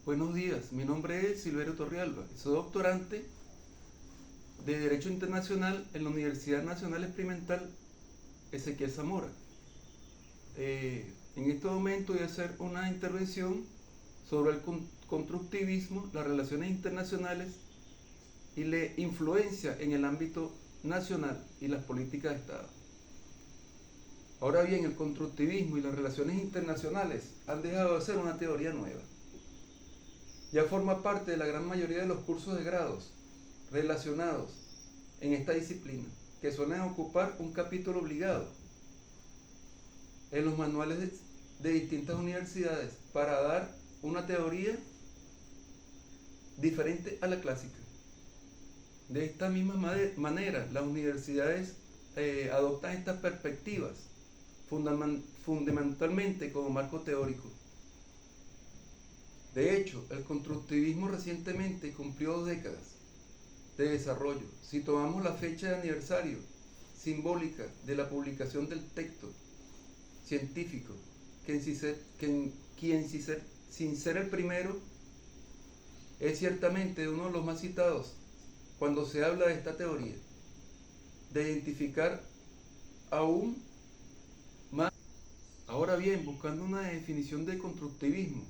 Buenos días, mi nombre es Silverio Torrealba, soy doctorante de Derecho Internacional en la Universidad Nacional Experimental Ezequiel Zamora. En este momento voy a hacer una intervención sobre el constructivismo, las relaciones internacionales y la influencia en el ámbito nacional y las políticas de Estado. Ahora bien, el constructivismo y las relaciones internacionales han dejado de ser una teoría nueva. Ya forma parte de la gran mayoría de los cursos de grados relacionados en esta disciplina, que suelen ocupar un capítulo obligado en los manuales de distintas universidades para dar una teoría diferente a la clásica. De esta misma manera, las universidades adoptan estas perspectivas fundamentalmente como marco teórico. De hecho, el constructivismo recientemente cumplió 2 décadas de desarrollo. Si tomamos la fecha de aniversario simbólica de la publicación del texto científico, sin ser el primero, es ciertamente uno de los más citados cuando se habla de esta teoría, de identificar aún más. Ahora bien, buscando una definición de constructivismo,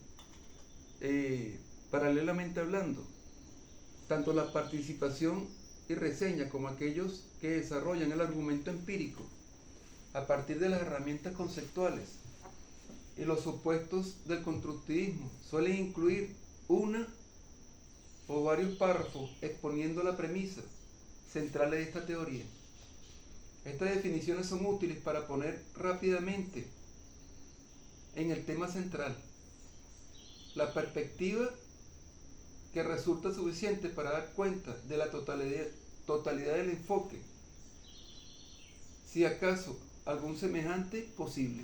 paralelamente hablando, tanto la participación y reseña como aquellos que desarrollan el argumento empírico a partir de las herramientas conceptuales y los supuestos del constructivismo suelen incluir una o varios párrafos exponiendo la premisa central de esta teoría. Estas definiciones son útiles para poner rápidamente en el tema central la perspectiva que resulta suficiente para dar cuenta de la totalidad del enfoque, si acaso algún semejante posible.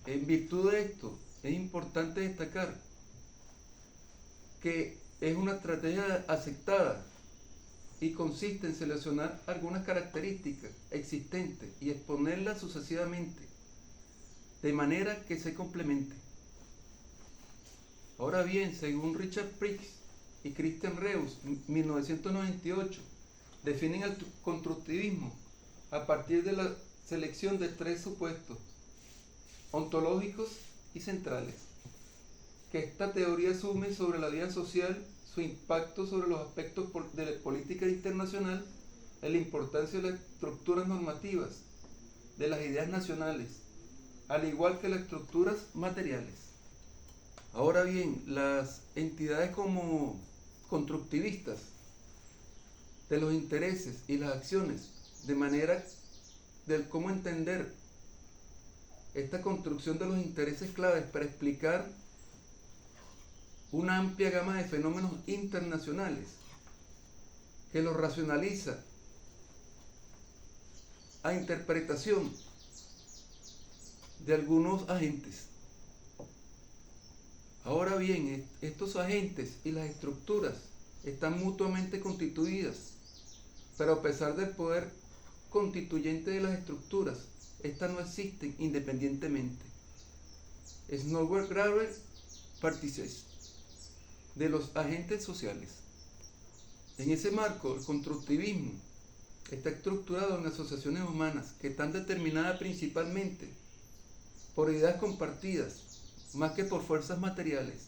En virtud de esto, es importante destacar que es una estrategia aceptada y consiste en seleccionar algunas características existentes y exponerlas sucesivamente, de manera que se complemente. Ahora bien, según Richard Prix y Christian Reus, 1998, definen el constructivismo a partir de la selección de 3 supuestos ontológicos y centrales, que esta teoría asume sobre la vida social, su impacto sobre los aspectos de la política internacional, la importancia de las estructuras normativas, de las ideas nacionales, al igual que las estructuras materiales. Ahora bien, las entidades como constructivistas de los intereses y las acciones, de manera del cómo entender esta construcción de los intereses claves para explicar una amplia gama de fenómenos internacionales, que los racionaliza a interpretación de algunos agentes. Ahora bien, estos agentes y las estructuras están mutuamente constituidas, pero a pesar del poder constituyente de las estructuras, estas no existen independientemente. Es nowhere graver partices de los agentes sociales. En ese marco, el constructivismo está estructurado en asociaciones humanas que están determinadas principalmente por ideas compartidas, más que por fuerzas materiales,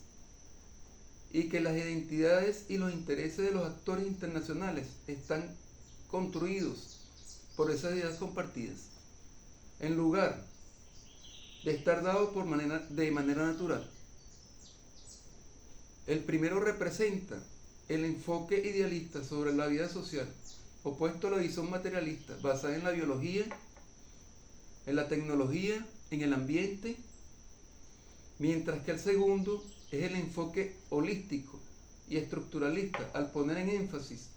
y que las identidades y los intereses de los actores internacionales están construidos por esas ideas compartidas, en lugar de estar dados de manera natural. El primero representa el enfoque idealista sobre la vida social, opuesto a la visión materialista, basada en la biología, en la tecnología, en el ambiente, mientras que el segundo es el enfoque holístico y estructuralista, al poner en énfasis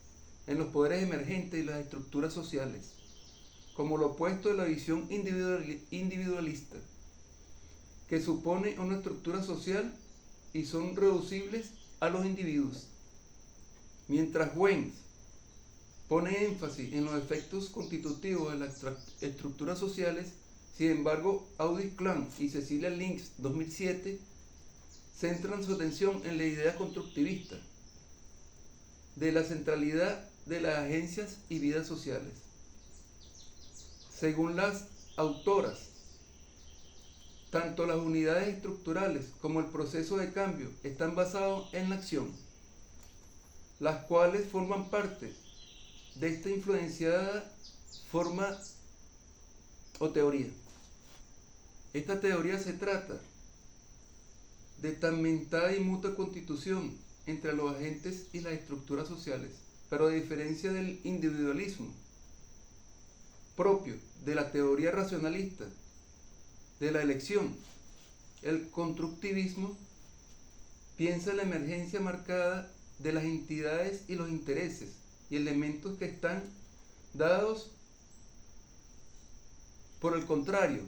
en los poderes emergentes y las estructuras sociales, como lo opuesto de la visión individualista, que supone una estructura social y son reducibles a los individuos. Mientras Wayne pone énfasis en los efectos constitutivos de las estructuras sociales, sin embargo, Audrey Klein y Cecilia Links, 2007, centran su atención en la idea constructivista de la centralidad de las agencias y vidas sociales. Según las autoras, tanto las unidades estructurales como el proceso de cambio están basados en la acción, las cuales forman parte de esta influenciada forma o teoría. Esta teoría se trata de fragmentada y mutua constitución entre los agentes y las estructuras sociales, pero a diferencia del individualismo propio de la teoría racionalista de la elección, el constructivismo piensa en la emergencia marcada de las entidades y los intereses y elementos que están dados. Por el contrario,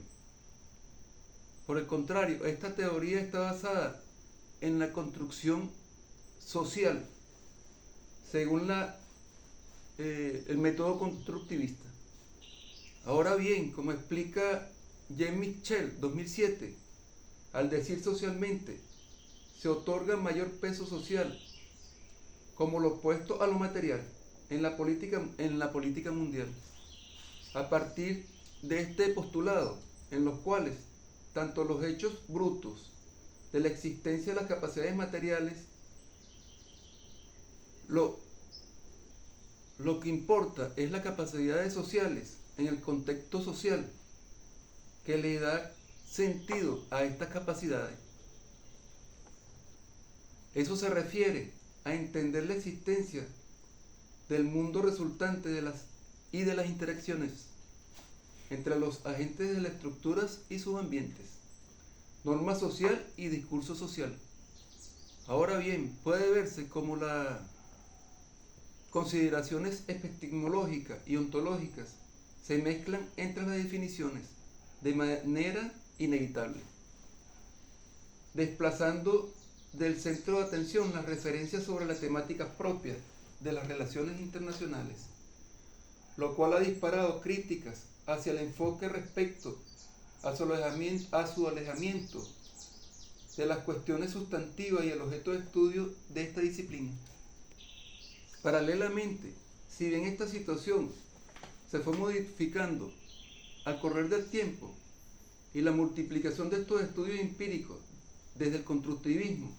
esta teoría está basada en la construcción social, según el método constructivista. Ahora bien, como explica Jean-Michel 2007, al decir socialmente, se otorga mayor peso social como lo opuesto a lo material en la política mundial. A partir de este postulado, en los cuales tanto los hechos brutos de la existencia de las capacidades materiales, lo que importa es las capacidades sociales en el contexto social que le da sentido a estas capacidades. Eso se refiere a entender la existencia del mundo resultante de las interacciones entre los agentes de las estructuras y sus ambientes, norma social y discurso social. Ahora bien, puede verse como las consideraciones epistemológicas y ontológicas se mezclan entre las definiciones de manera inevitable, desplazando del centro de atención las referencias sobre las temáticas propias de las relaciones internacionales, lo cual ha disparado críticas hacia el enfoque respecto a su alejamiento de las cuestiones sustantivas y el objeto de estudio de esta disciplina. Paralelamente, si bien esta situación se fue modificando al correr del tiempo y la multiplicación de estos estudios empíricos desde el constructivismo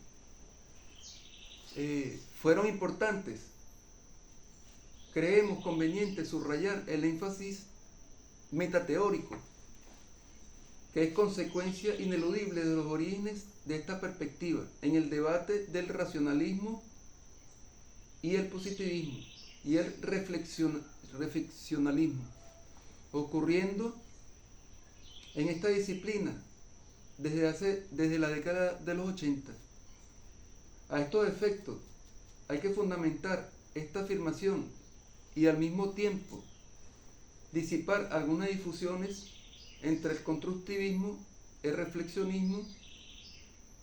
fueron importantes, creemos conveniente subrayar el énfasis metateórico, que es consecuencia ineludible de los orígenes de esta perspectiva en el debate del racionalismo y el positivismo y el reflexionalismo, ocurriendo en esta disciplina desde la década de los 80. A estos efectos hay que fundamentar esta afirmación y al mismo tiempo disipar algunas difusiones entre el constructivismo, el reflexionismo,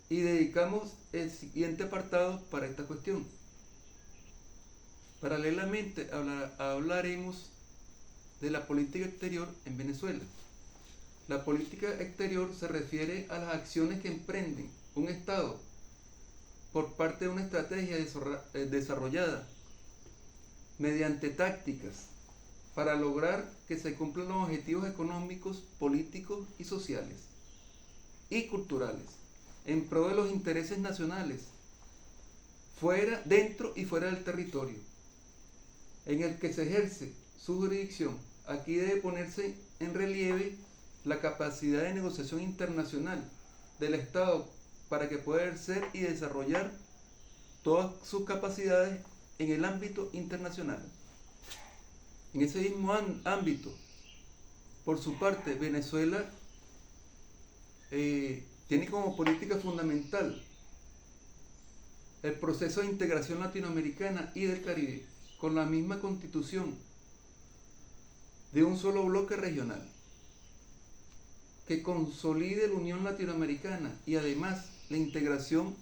y dedicamos el siguiente apartado para esta cuestión. Paralelamente hablaremos de la política exterior en Venezuela. La política exterior se refiere a las acciones que emprenden un Estado por parte de una estrategia desarrollada mediante tácticas para lograr que se cumplan los objetivos económicos, políticos y sociales y culturales en pro de los intereses nacionales, dentro y fuera del territorio en el que se ejerce su jurisdicción. Aquí debe ponerse en relieve la capacidad de negociación internacional del Estado para que pueda ejercer y desarrollar todas sus capacidades en el ámbito internacional. En ese mismo ámbito, por su parte, Venezuela tiene como política fundamental el proceso de integración latinoamericana y del Caribe, con la misma constitución de un solo bloque regional, que consolide la Unión Latinoamericana y además la integración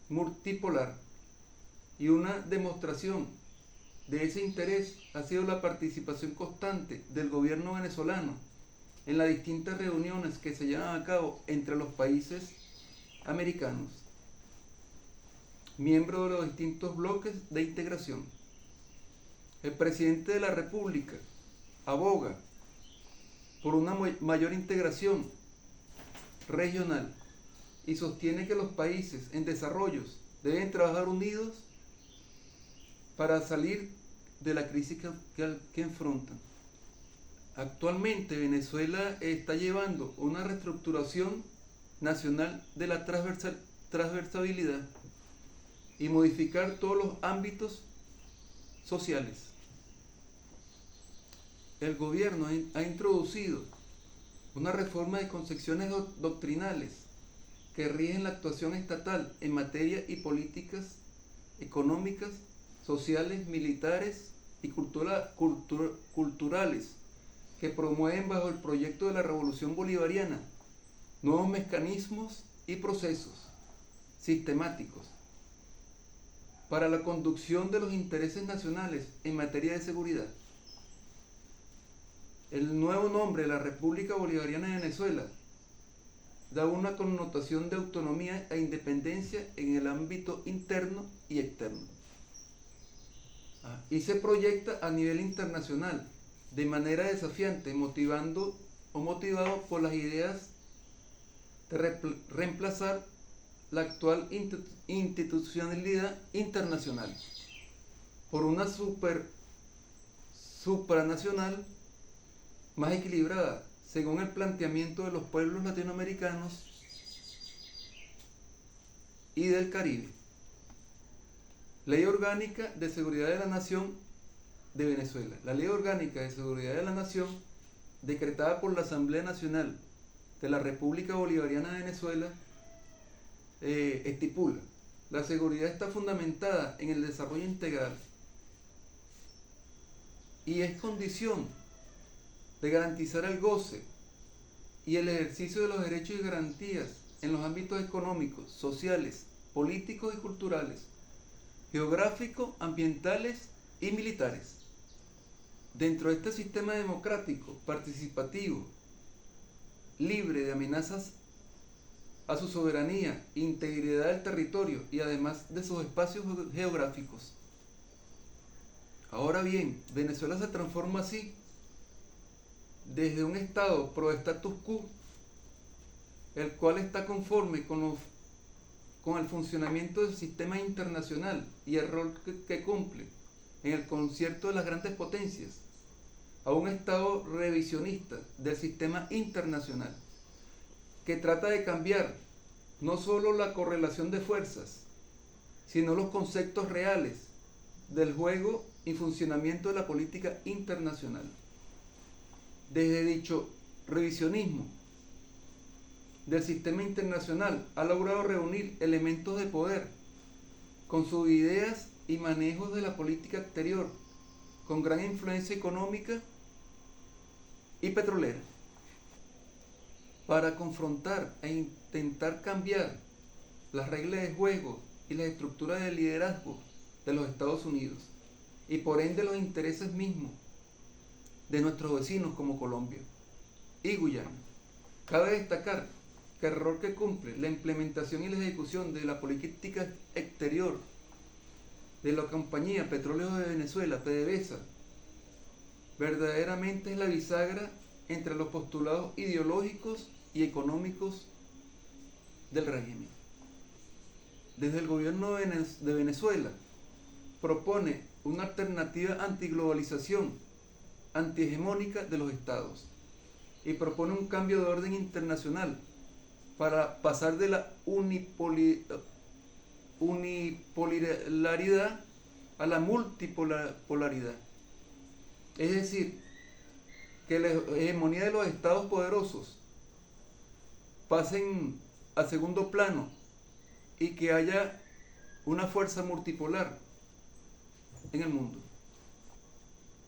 multipolar. Y una demostración de ese interés ha sido la participación constante del gobierno venezolano en las distintas reuniones que se llevan a cabo entre los países americanos, miembro de los distintos bloques de integración. El presidente de la República aboga por una mayor integración regional y sostiene que los países en desarrollo deben trabajar unidos para salir de la crisis que enfrentan. Actualmente Venezuela está llevando una reestructuración nacional de la transversalidad y modificar todos los ámbitos sociales. El gobierno ha introducido una reforma de concepciones doctrinales que rigen la actuación estatal en materia y políticas económicas, sociales, militares y culturales que promueven bajo el proyecto de la Revolución Bolivariana nuevos mecanismos y procesos sistemáticos para la conducción de los intereses nacionales en materia de seguridad. El nuevo nombre de la República Bolivariana de Venezuela da una connotación de autonomía e independencia en el ámbito interno y externo. Y se proyecta a nivel internacional de manera desafiante, motivado por las ideas de reemplazar la actual institucionalidad internacional por una supranacional más equilibrada, según el planteamiento de los pueblos latinoamericanos y del Caribe. Ley Orgánica de Seguridad de la Nación de Venezuela. La Ley Orgánica de Seguridad de la Nación, decretada por la Asamblea Nacional de la República Bolivariana de Venezuela, estipula: la seguridad está fundamentada en el desarrollo integral y es condición de garantizar el goce y el ejercicio de los derechos y garantías en los ámbitos económicos, sociales, políticos y culturales, geográficos, ambientales y militares. Dentro de este sistema democrático, participativo, libre de amenazas a su soberanía, integridad del territorio y además de sus espacios geográficos. Ahora bien, Venezuela se transforma así desde un Estado pro status quo, el cual está conforme con el funcionamiento del sistema internacional y el rol que cumple en el concierto de las grandes potencias, a un Estado revisionista del sistema internacional, que trata de cambiar no solo la correlación de fuerzas, sino los conceptos reales del juego y funcionamiento de la política internacional. Desde dicho revisionismo del sistema internacional ha logrado reunir elementos de poder con sus ideas y manejos de la política exterior, con gran influencia económica y petrolera, para confrontar e intentar cambiar las reglas de juego y la estructura de liderazgo de los Estados Unidos y por ende los intereses mismos de nuestros vecinos como Colombia y Guyana. Cabe destacar que el rol que cumple la implementación y la ejecución de la política exterior de la compañía Petróleos de Venezuela, PDVSA, verdaderamente es la bisagra entre los postulados ideológicos y económicos del régimen. Desde el gobierno de Venezuela propone una alternativa antiglobalización, antihegemónica de los estados, y propone un cambio de orden internacional para pasar de la unipolaridad a la multipolaridad. Es decir, que la hegemonía de los estados poderosos pasen a segundo plano y que haya una fuerza multipolar en el mundo.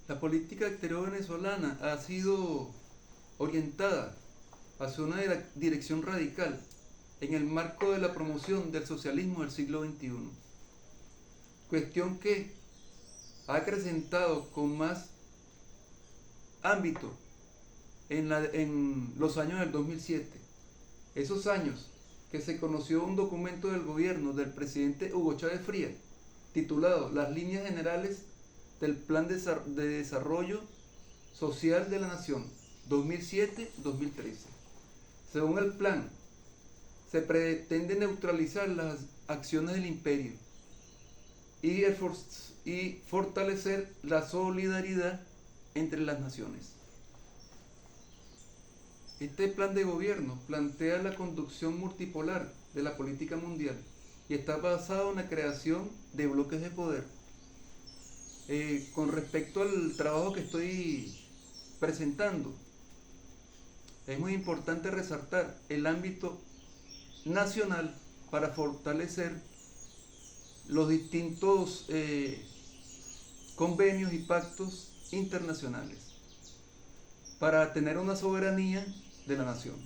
La política exterior venezolana ha sido orientada hacia una dirección radical en el marco de la promoción del socialismo del siglo XXI, cuestión que ha acrecentado con más ámbito en los años del 2007, esos años que se conoció un documento del gobierno del presidente Hugo Chávez Frías, titulado Las líneas generales del Plan de Desarrollo Social de la Nación 2007-2013. Según el plan, se pretende neutralizar las acciones del imperio y fortalecer la solidaridad entre las naciones. Este plan de gobierno plantea la conducción multipolar de la política mundial y está basado en la creación de bloques de poder. Con respecto al trabajo que estoy presentando, es muy importante resaltar el ámbito nacional para fortalecer los distintos convenios y pactos internacionales para tener una soberanía de la nación.